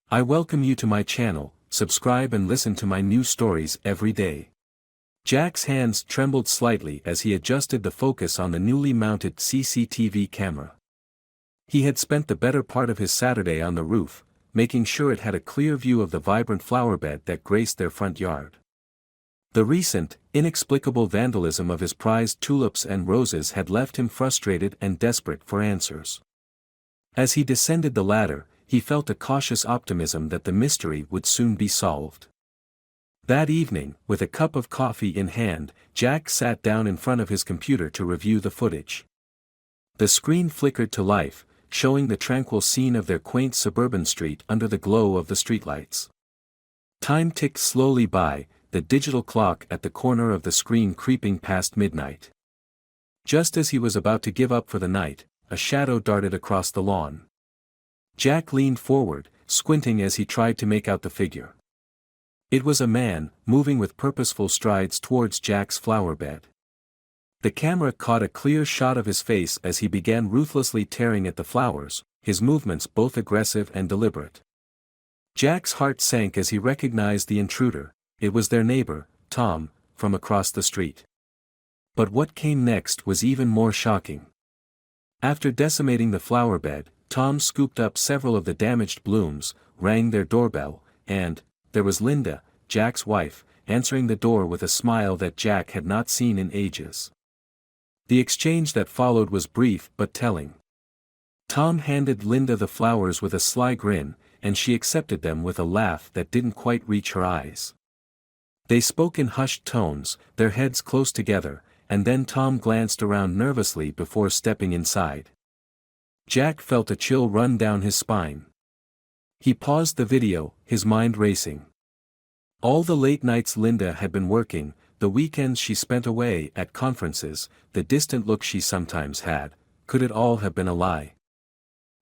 I welcome you to my channel. Subscribe and listen to my new stories every day. Jack's hands trembled slightly as he adjusted the focus on the newly mounted CCTV camera. He had spent the better part of his Saturday on the roof, making sure it had a clear view of the vibrant flower bed that graced their front yard. The recent, inexplicable vandalism of his prized tulips and roses had left him frustrated and desperate for answers. As he descended the ladder, he felt a cautious optimism that the mystery would soon be solved. That evening, with a cup of coffee in hand, Jack sat down in front of his computer to review the footage. The screen flickered to life, showing the tranquil scene of their quaint suburban street under the glow of the streetlights. Time ticked slowly by, the digital clock at the corner of the screen creeping past midnight. Just as he was about to give up for the night, a shadow darted across the lawn. Jack leaned forward, squinting as he tried to make out the figure. It was a man, moving with purposeful strides towards Jack's flower bed. The camera caught a clear shot of his face as he began ruthlessly tearing at the flowers, his movements both aggressive and deliberate. Jack's heart sank as he recognized the intruder. It was their neighbor, Tom, from across the street. But what came next was even more shocking. After decimating the flower bed, Tom scooped up several of the damaged blooms, rang their doorbell, and there was Linda, Jack's wife, answering the door with a smile that Jack had not seen in ages. The exchange that followed was brief but telling. Tom handed Linda the flowers with a sly grin, and she accepted them with a laugh that didn't quite reach her eyes. They spoke in hushed tones, their heads close together, and then Tom glanced around nervously before stepping inside. Jack felt a chill run down his spine. He paused the video, his mind racing. All the late nights Linda had been working, the weekends she spent away at conferences, the distant look she sometimes had, could it all have been a lie?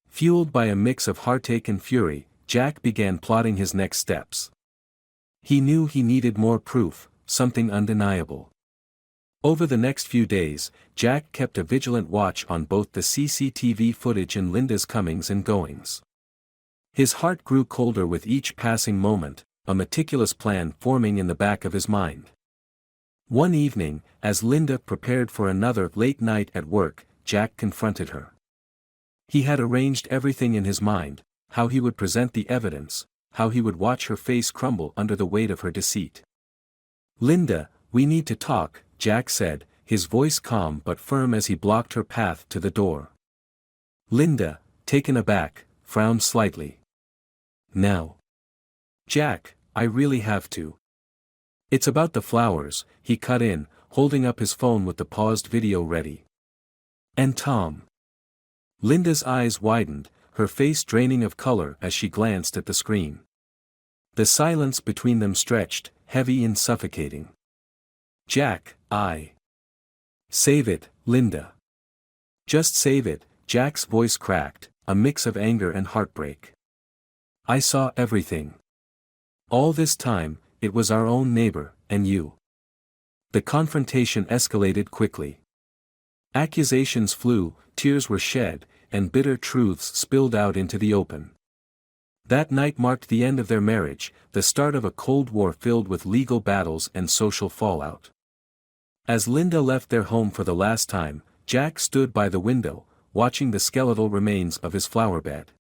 Fueled by a mix of heartache and fury, Jack began plotting his next steps. He knew he needed more proof, something undeniable. Over the next few days, Jack kept a vigilant watch on both the CCTV footage and Linda's comings and goings. His heart grew colder with each passing moment, a meticulous plan forming in the back of his mind. One evening, as Linda prepared for another late night at work, Jack confronted her. He had arranged everything in his mind, how he would present the evidence, how he would watch her face crumble under the weight of her deceit. "Linda, we need to talk," Jack said, his voice calm but firm as he blocked her path to the door. Linda, taken aback, frowned slightly. "Now." "Jack, I really have to." "It's about the flowers," he cut in, holding up his phone with the paused video ready. "And Tom." Linda's eyes widened, her face draining of color as she glanced at the screen. The silence between them stretched, heavy and suffocating. "Jack, Save it, Linda. Just save it," Jack's voice cracked, a mix of anger and heartbreak. "I saw everything. All this time, it was our own neighbor, and you." The confrontation escalated quickly. Accusations flew, tears were shed, and bitter truths spilled out into the open. That night marked the end of their marriage, the start of a Cold War filled with legal battles and social fallout. As Linda left their home for the last time, Jack stood by the window, watching the skeletal remains of his flower bed.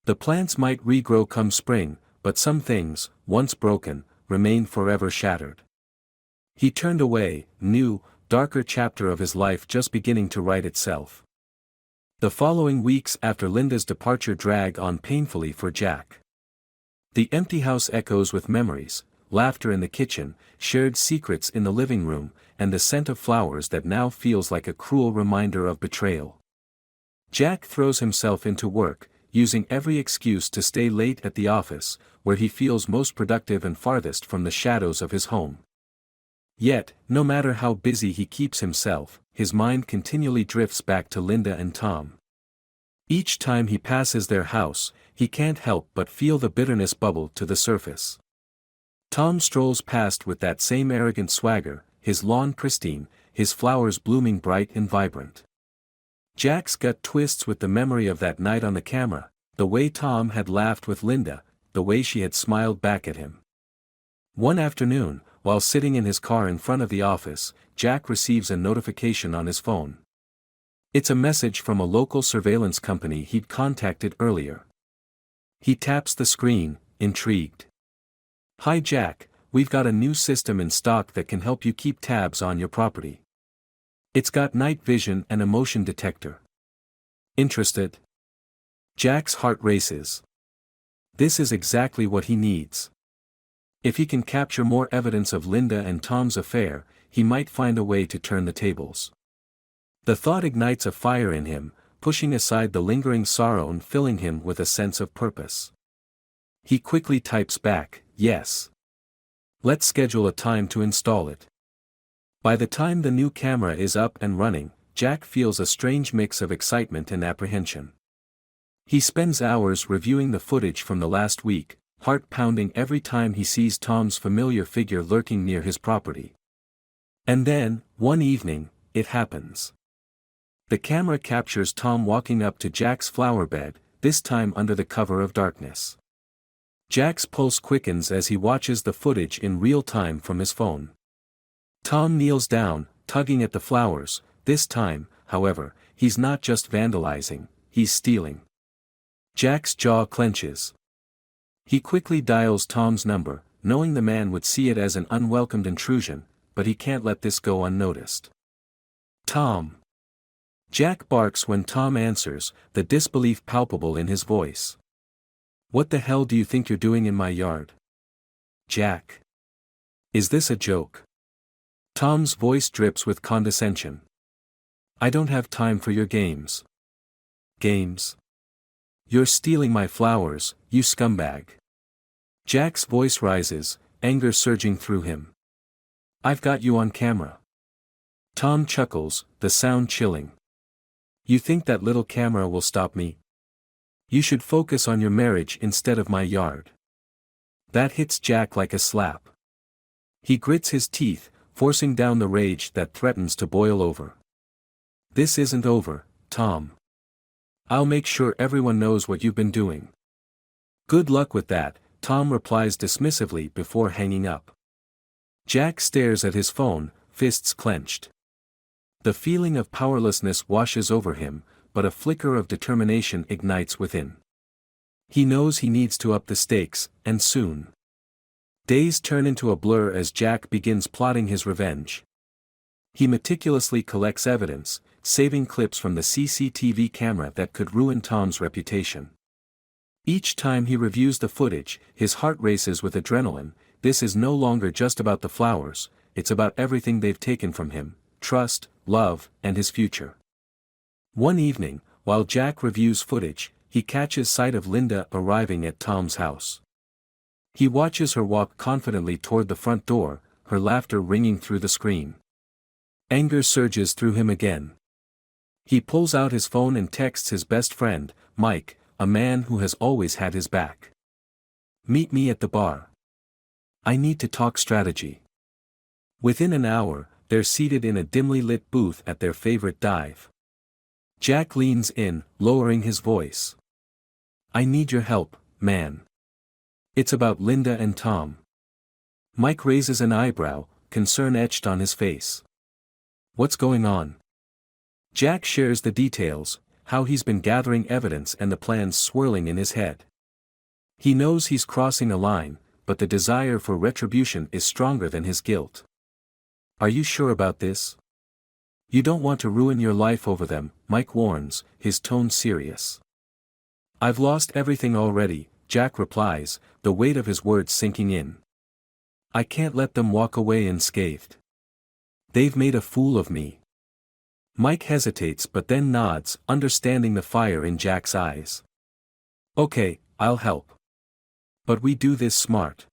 The plants might regrow come spring, but some things, once broken, remained forever shattered. He turned away, new, darker chapter of his life just beginning to write itself. The following weeks after Linda's departure dragged on painfully for Jack. The empty house echoes with memories, laughter in the kitchen, shared secrets in the living room, and the scent of flowers that now feels like a cruel reminder of betrayal. Jack throws himself into work, using every excuse to stay late at the office, where he feels most productive and farthest from the shadows of his home. Yet, no matter how busy he keeps himself, his mind continually drifts back to Linda and Tom. Each time he passes their house, he can't help but feel the bitterness bubble to the surface. Tom strolls past with that same arrogant swagger, his lawn pristine, his flowers blooming bright and vibrant. Jack's gut twists with the memory of that night on the camera, the way Tom had laughed with Linda, the way she had smiled back at him. One afternoon, while sitting in his car in front of the office, Jack receives a notification on his phone. It's a message from a local surveillance company he'd contacted earlier. He taps the screen, intrigued. "Hi Jack, we've got a new system in stock that can help you keep tabs on your property. It's got night vision and a motion detector. Interested?" Jack's heart races. This is exactly what he needs. If he can capture more evidence of Linda and Tom's affair, he might find a way to turn the tables. The thought ignites a fire in him, pushing aside the lingering sorrow and filling him with a sense of purpose. He quickly types back, "Yes. Let's schedule a time to install it." By the time the new camera is up and running, Jack feels a strange mix of excitement and apprehension. He spends hours reviewing the footage from the last week, heart pounding every time he sees Tom's familiar figure lurking near his property. And then, one evening, it happens. The camera captures Tom walking up to Jack's flower bed, this time under the cover of darkness. Jack's pulse quickens as he watches the footage in real time from his phone. Tom kneels down, tugging at the flowers. This time, however, he's not just vandalizing, he's stealing. Jack's jaw clenches. He quickly dials Tom's number, knowing the man would see it as an unwelcomed intrusion, but he can't let this go unnoticed. "Tom." Jack barks when Tom answers, the disbelief palpable in his voice. "What the hell do you think you're doing in my yard?" "Jack. Is this a joke?" Tom's voice drips with condescension. "I don't have time for your games." "Games? You're stealing my flowers, you scumbag." Jack's voice rises, anger surging through him. "I've got you on camera." Tom chuckles, the sound chilling. "You think that little camera will stop me? You should focus on your marriage instead of my yard." That hits Jack like a slap. He grits his teeth, forcing down the rage that threatens to boil over. "This isn't over, Tom. I'll make sure everyone knows what you've been doing." "Good luck with that," Tom replies dismissively before hanging up. Jack stares at his phone, fists clenched. The feeling of powerlessness washes over him, but a flicker of determination ignites within. He knows he needs to up the stakes, and soon. Days turn into a blur as Jack begins plotting his revenge. He meticulously collects evidence, saving clips from the CCTV camera that could ruin Tom's reputation. Each time he reviews the footage, his heart races with adrenaline. This is no longer just about the flowers, it's about everything they've taken from him: trust, love, and his future. One evening, while Jack reviews footage, he catches sight of Linda arriving at Tom's house. He watches her walk confidently toward the front door, her laughter ringing through the screen. Anger surges through him again. He pulls out his phone and texts his best friend, Mike, a man who has always had his back. "Meet me at the bar. I need to talk strategy." Within an hour, they're seated in a dimly lit booth at their favorite dive. Jack leans in, lowering his voice. "I need your help, man. It's about Linda and Tom." Mike raises an eyebrow, concern etched on his face. "What's going on?" Jack shares the details, how he's been gathering evidence and the plans swirling in his head. He knows he's crossing a line, but the desire for retribution is stronger than his guilt. "Are you sure about this? You don't want to ruin your life over them," Mike warns, his tone serious. "I've lost everything already," Jack replies, the weight of his words sinking in. "I can't let them walk away unscathed. They've made a fool of me." Mike hesitates but then nods, understanding the fire in Jack's eyes. "Okay, I'll help. But we do this smart.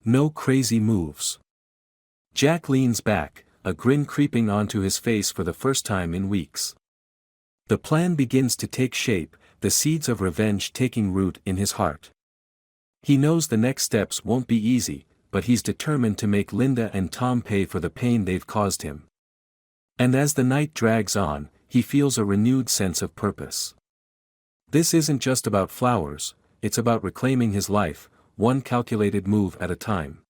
No crazy moves." Jack leans back, a grin creeping onto his face for the first time in weeks. The plan begins to take shape, the seeds of revenge taking root in his heart. He knows the next steps won't be easy, but he's determined to make Linda and Tom pay for the pain they've caused him. And as the night drags on, he feels a renewed sense of purpose. This isn't just about flowers, it's about reclaiming his life, one calculated move at a time.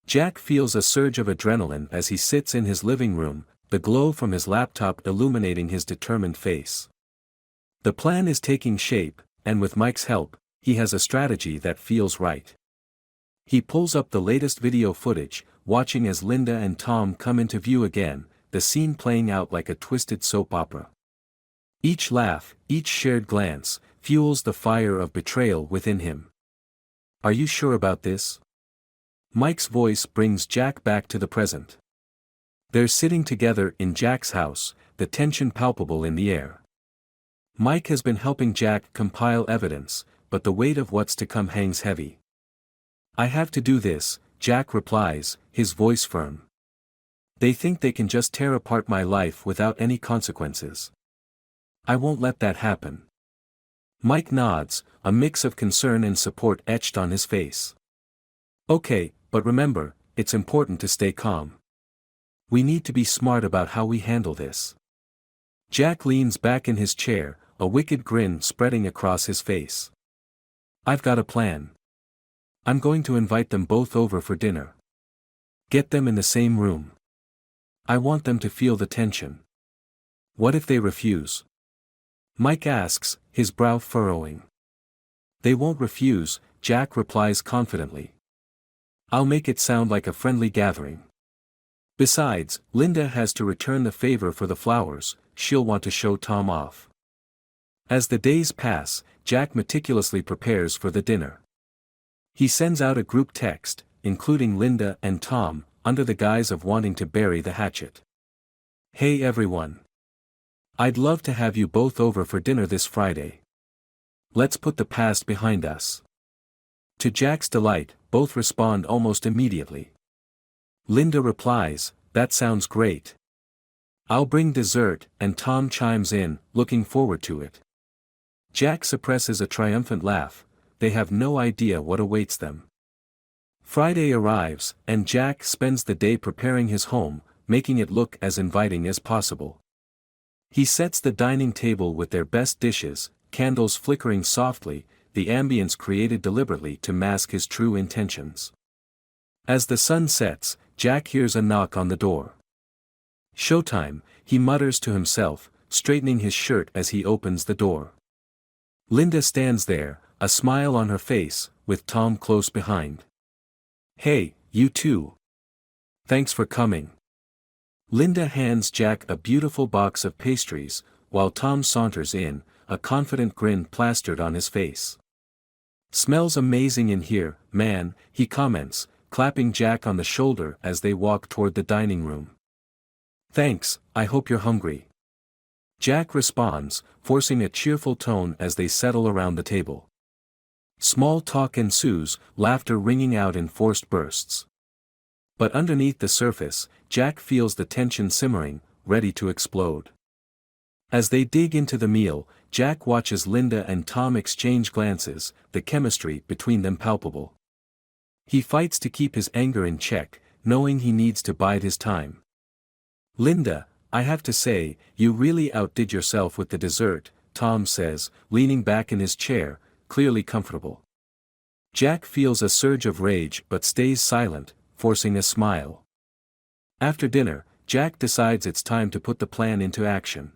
Jack feels a surge of adrenaline as he sits in his living room, the glow from his laptop illuminating his determined face. The plan is taking shape, and with Mike's help, he has a strategy that feels right. He pulls up the latest video footage, watching as Linda and Tom come into view again, the scene playing out like a twisted soap opera. Each laugh, each shared glance, fuels the fire of betrayal within him. "Are you sure about this?" Mike's voice brings Jack back to the present. They're sitting together in Jack's house, the tension palpable in the air. Mike has been helping Jack compile evidence, but the weight of what's to come hangs heavy. "I have to do this," Jack replies, his voice firm. "They think they can just tear apart my life without any consequences. I won't let that happen." Mike nods, a mix of concern and support etched on his face. "Okay, but remember, it's important to stay calm. We need to be smart about how we handle this." Jack leans back in his chair, a wicked grin spreading across his face. "I've got a plan. I'm going to invite them both over for dinner. Get them in the same room. I want them to feel the tension." "What if they refuse?" Mike asks, his brow furrowing. "They won't refuse," Jack replies confidently. "I'll make it sound like a friendly gathering. Besides, Linda has to return the favor for the flowers, she'll want to show Tom off." As the days pass, Jack meticulously prepares for the dinner. He sends out a group text, including Linda and Tom, under the guise of wanting to bury the hatchet. "Hey everyone. I'd love to have you both over for dinner this Friday. Let's put the past behind us." To Jack's delight, both respond almost immediately. Linda replies, "That sounds great. I'll bring dessert," and Tom chimes in, looking forward to it. Jack suppresses a triumphant laugh, they have no idea what awaits them. Friday arrives, and Jack spends the day preparing his home, making it look as inviting as possible. He sets the dining table with their best dishes, candles flickering softly, the ambience created deliberately to mask his true intentions. As the sun sets, Jack hears a knock on the door. "Showtime," he mutters to himself, straightening his shirt as he opens the door. Linda stands there, a smile on her face, with Tom close behind. "Hey, you two. Thanks for coming." Linda hands Jack a beautiful box of pastries, while Tom saunters in, a confident grin plastered on his face. "Smells amazing in here, man," he comments, clapping Jack on the shoulder as they walk toward the dining room. "Thanks, I hope you're hungry." Jack responds, forcing a cheerful tone as they settle around the table. Small talk ensues, laughter ringing out in forced bursts. But underneath the surface, Jack feels the tension simmering, ready to explode. As they dig into the meal, Jack watches Linda and Tom exchange glances, the chemistry between them palpable. He fights to keep his anger in check, knowing he needs to bide his time. "Linda, I have to say, you really outdid yourself with the dessert," Tom says, leaning back in his chair, clearly comfortable. Jack feels a surge of rage but stays silent, forcing a smile. After dinner, Jack decides it's time to put the plan into action.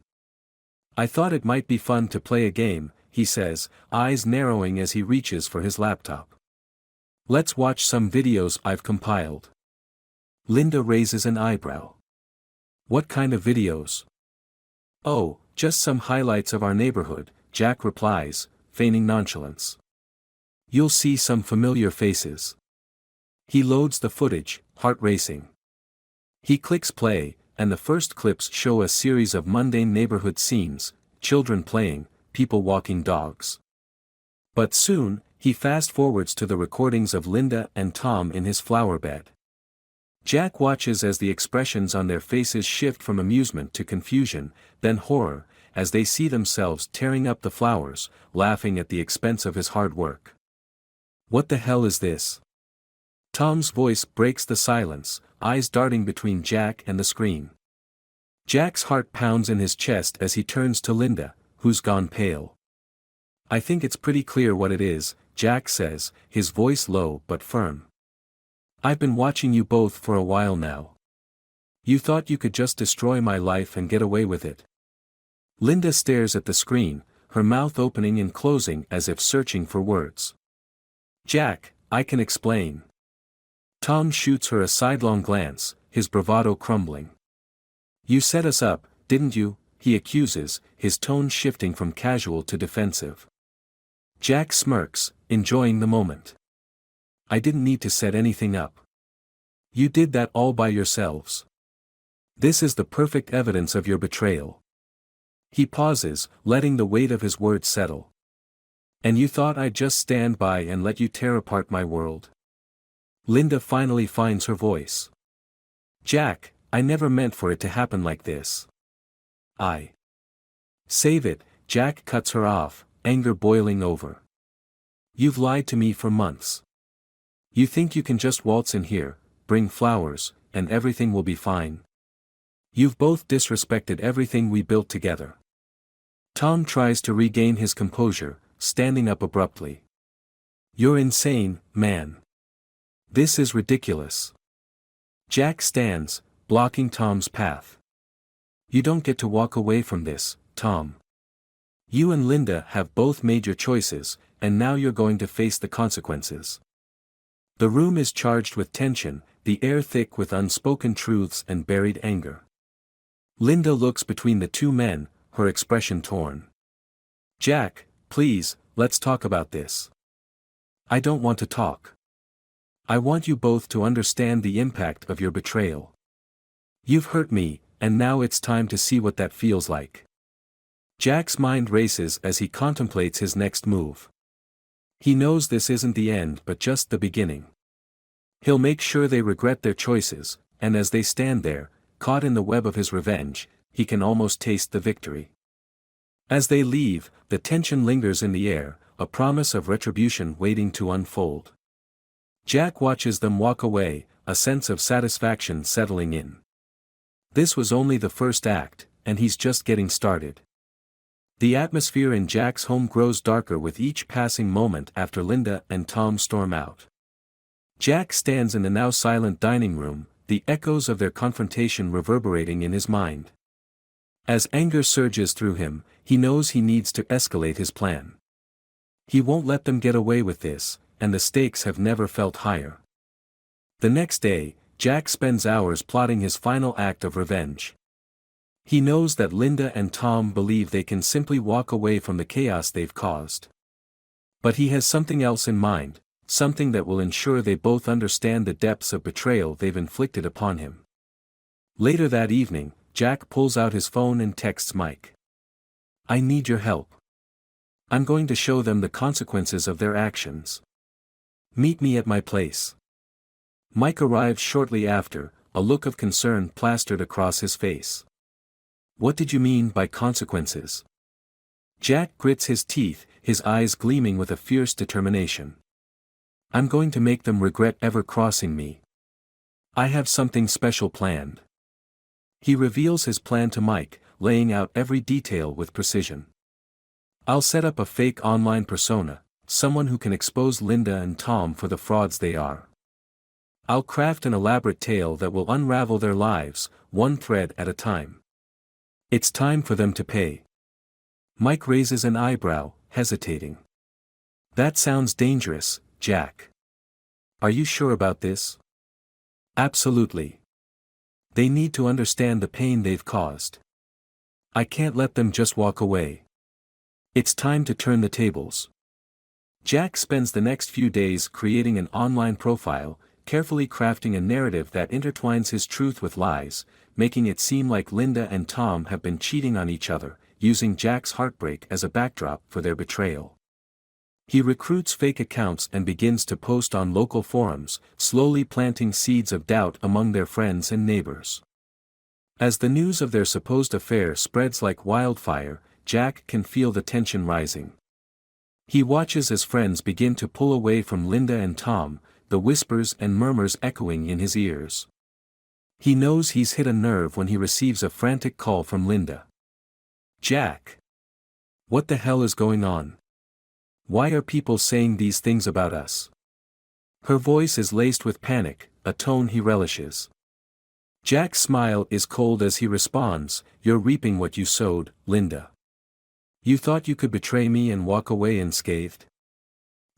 "I thought it might be fun to play a game," he says, eyes narrowing as he reaches for his laptop. "Let's watch some videos I've compiled." Linda raises an eyebrow. "What kind of videos?" "Oh, just some highlights of our neighborhood," Jack replies, feigning nonchalance. "You'll see some familiar faces." He loads the footage, heart racing. He clicks play, and the first clips show a series of mundane neighborhood scenes, children playing, people walking dogs. But soon, he fast-forwards to the recordings of Linda and Tom in his flower bed. Jack watches as the expressions on their faces shift from amusement to confusion, then horror, as they see themselves tearing up the flowers, laughing at the expense of his hard work. "What the hell is this?" Tom's voice breaks the silence, eyes darting between Jack and the screen. Jack's heart pounds in his chest as he turns to Linda, who's gone pale. I think it's pretty clear what it is, Jack says, his voice low but firm. I've been watching you both for a while now. You thought you could just destroy my life and get away with it. Linda stares at the screen, her mouth opening and closing as if searching for words. Jack, I can explain. Tom shoots her a sidelong glance, his bravado crumbling. You set us up, didn't you? He accuses, his tone shifting from casual to defensive. Jack smirks, enjoying the moment. I didn't need to set anything up. You did that all by yourselves. This is the perfect evidence of your betrayal. He pauses, letting the weight of his words settle. And you thought I'd just stand by and let you tear apart my world? Linda finally finds her voice. Jack, I never meant for it to happen like this. Save it, Jack cuts her off, anger boiling over. You've lied to me for months. You think you can just waltz in here, bring flowers, and everything will be fine? You've both disrespected everything we built together. Tom tries to regain his composure, standing up abruptly. You're insane, man. This is ridiculous. Jack stands, blocking Tom's path. You don't get to walk away from this, Tom. You and Linda have both made your choices, and now you're going to face the consequences. The room is charged with tension, the air thick with unspoken truths and buried anger. Linda looks between the two men, her expression torn. Jack, please, let's talk about this. I don't want to talk. I want you both to understand the impact of your betrayal. You've hurt me, and now it's time to see what that feels like. Jack's mind races as he contemplates his next move. He knows this isn't the end but just the beginning. He'll make sure they regret their choices, and as they stand there, caught in the web of his revenge, he can almost taste the victory. As they leave, the tension lingers in the air, a promise of retribution waiting to unfold. Jack watches them walk away, a sense of satisfaction settling in. This was only the first act, and he's just getting started. The atmosphere in Jack's home grows darker with each passing moment after Linda and Tom storm out. Jack stands in the now silent dining room, the echoes of their confrontation reverberating in his mind. As anger surges through him, he knows he needs to escalate his plan. He won't let them get away with this, and the stakes have never felt higher. The next day, Jack spends hours plotting his final act of revenge. He knows that Linda and Tom believe they can simply walk away from the chaos they've caused. But he has something else in mind, something that will ensure they both understand the depths of betrayal they've inflicted upon him. Later that evening, Jack pulls out his phone and texts Mike. I need your help. I'm going to show them the consequences of their actions. Meet me at my place. Mike arrives shortly after, a look of concern plastered across his face. What did you mean by consequences? Jack grits his teeth, his eyes gleaming with a fierce determination. I'm going to make them regret ever crossing me. I have something special planned. He reveals his plan to Mike, laying out every detail with precision. I'll set up a fake online persona, someone who can expose Linda and Tom for the frauds they are. I'll craft an elaborate tale that will unravel their lives, one thread at a time. It's time for them to pay. Mike raises an eyebrow, hesitating. That sounds dangerous, Jack. Are you sure about this? Absolutely. They need to understand the pain they've caused. I can't let them just walk away. It's time to turn the tables. Jack spends the next few days creating an online profile, carefully crafting a narrative that intertwines his truth with lies, making it seem like Linda and Tom have been cheating on each other, using Jack's heartbreak as a backdrop for their betrayal. He recruits fake accounts and begins to post on local forums, slowly planting seeds of doubt among their friends and neighbors. As the news of their supposed affair spreads like wildfire, Jack can feel the tension rising. He watches as friends begin to pull away from Linda and Tom, the whispers and murmurs echoing in his ears. He knows he's hit a nerve when he receives a frantic call from Linda. Jack! What the hell is going on? Why are people saying these things about us? Her voice is laced with panic, a tone he relishes. Jack's smile is cold as he responds, "You're reaping what you sowed, Linda. You thought you could betray me and walk away unscathed?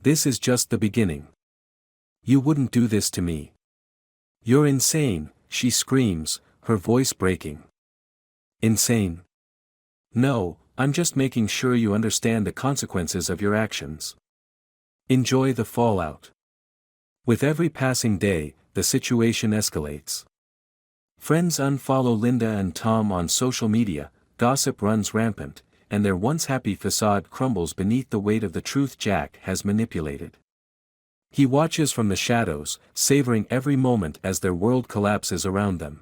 This is just the beginning. You wouldn't do this to me. You're insane," she screams, her voice breaking. Insane? No, I'm just making sure you understand the consequences of your actions. Enjoy the fallout. With every passing day, the situation escalates. Friends unfollow Linda and Tom on social media, gossip runs rampant, and their once happy facade crumbles beneath the weight of the truth Jack has manipulated. He watches from the shadows, savoring every moment as their world collapses around them.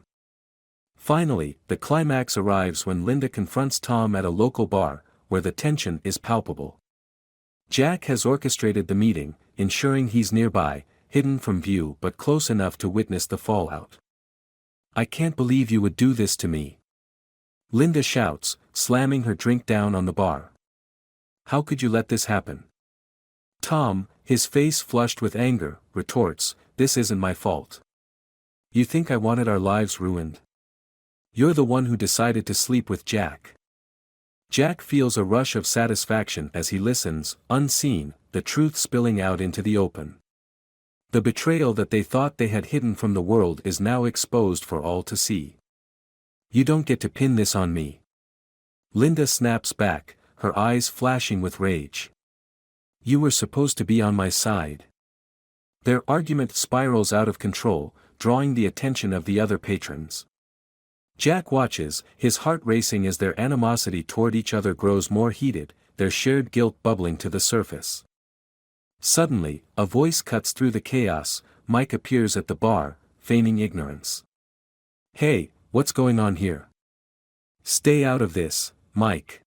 Finally, the climax arrives when Linda confronts Tom at a local bar, where the tension is palpable. Jack has orchestrated the meeting, ensuring he's nearby, hidden from view but close enough to witness the fallout. "I can't believe you would do this to me," Linda shouts, slamming her drink down on the bar. "How could you let this happen?" Tom, his face flushed with anger, retorts, "This isn't my fault. You think I wanted our lives ruined? You're the one who decided to sleep with Jack." Jack feels a rush of satisfaction as he listens, unseen, the truth spilling out into the open. The betrayal that they thought they had hidden from the world is now exposed for all to see. "You don't get to pin this on me." Linda snaps back, her eyes flashing with rage. "You were supposed to be on my side." Their argument spirals out of control, drawing the attention of the other patrons. Jack watches, his heart racing as their animosity toward each other grows more heated, their shared guilt bubbling to the surface. Suddenly, a voice cuts through the chaos. Mike appears at the bar, feigning ignorance. "Hey, what's going on here? Stay out of this, Mike."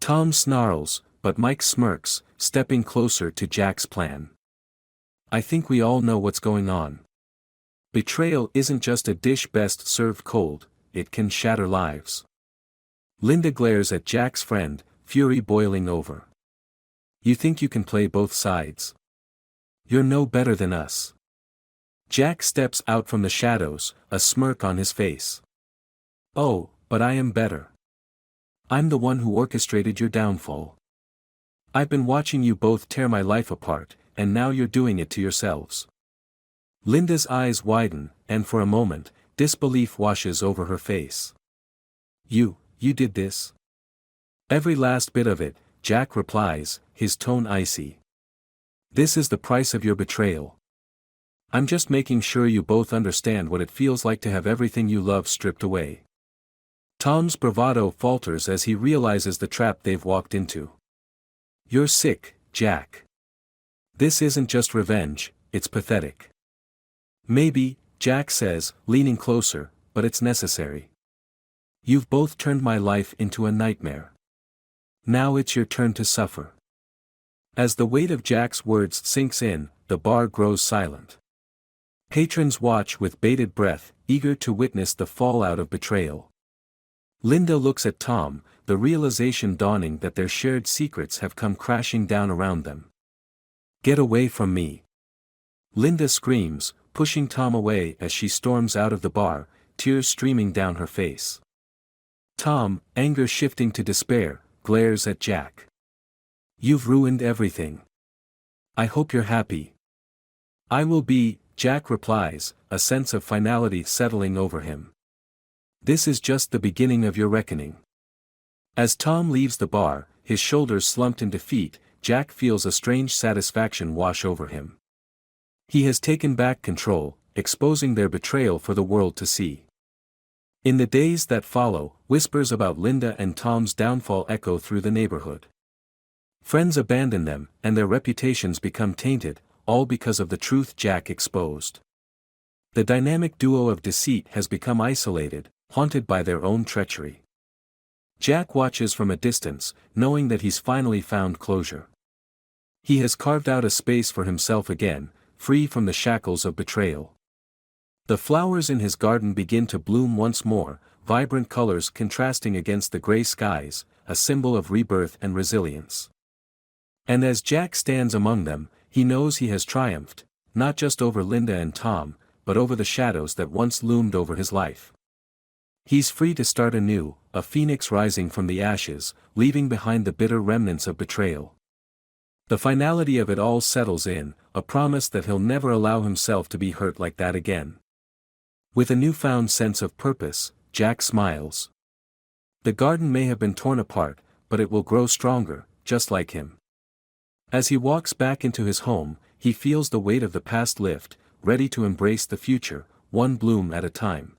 Tom snarls, but Mike smirks, stepping closer to Jack's plan. "I think we all know what's going on. Betrayal isn't just a dish best served cold, it can shatter lives." Linda glares at Jack's friend, fury boiling over. "You think you can play both sides? You're no better than us." Jack steps out from the shadows, a smirk on his face. "Oh, but I am better. I'm the one who orchestrated your downfall. I've been watching you both tear my life apart, and now you're doing it to yourselves." Linda's eyes widen, and for a moment, disbelief washes over her face. You did this?" "Every last bit of it," Jack replies, his tone icy. "This is the price of your betrayal. I'm just making sure you both understand what it feels like to have everything you love stripped away." Tom's bravado falters as he realizes the trap they've walked into. "You're sick, Jack. This isn't just revenge, it's pathetic." "Maybe," Jack says, leaning closer, "but it's necessary. You've both turned my life into a nightmare. Now it's your turn to suffer." As the weight of Jack's words sinks in, the bar grows silent. Patrons watch with bated breath, eager to witness the fallout of betrayal. Linda looks at Tom, the realization dawning that their shared secrets have come crashing down around them. "Get away from me!" Linda screams, pushing Tom away as she storms out of the bar, tears streaming down her face. Tom, anger shifting to despair, glares at Jack. "You've ruined everything. I hope you're happy." "I will be," Jack replies, a sense of finality settling over him. "This is just the beginning of your reckoning." As Tom leaves the bar, his shoulders slumped in defeat, Jack feels a strange satisfaction wash over him. He has taken back control, exposing their betrayal for the world to see. In the days that follow, whispers about Linda and Tom's downfall echo through the neighborhood. Friends abandon them, and their reputations become tainted, all because of the truth Jack exposed. The dynamic duo of deceit has become isolated, haunted by their own treachery. Jack watches from a distance, knowing that he's finally found closure. He has carved out a space for himself again, free from the shackles of betrayal. The flowers in his garden begin to bloom once more, vibrant colors contrasting against the gray skies, a symbol of rebirth and resilience. And as Jack stands among them, he knows he has triumphed, not just over Linda and Tom, but over the shadows that once loomed over his life. He's free to start anew, a phoenix rising from the ashes, leaving behind the bitter remnants of betrayal. The finality of it all settles in, a promise that he'll never allow himself to be hurt like that again. With a newfound sense of purpose, Jack smiles. The garden may have been torn apart, but it will grow stronger, just like him. As he walks back into his home, he feels the weight of the past lift, ready to embrace the future, one bloom at a time.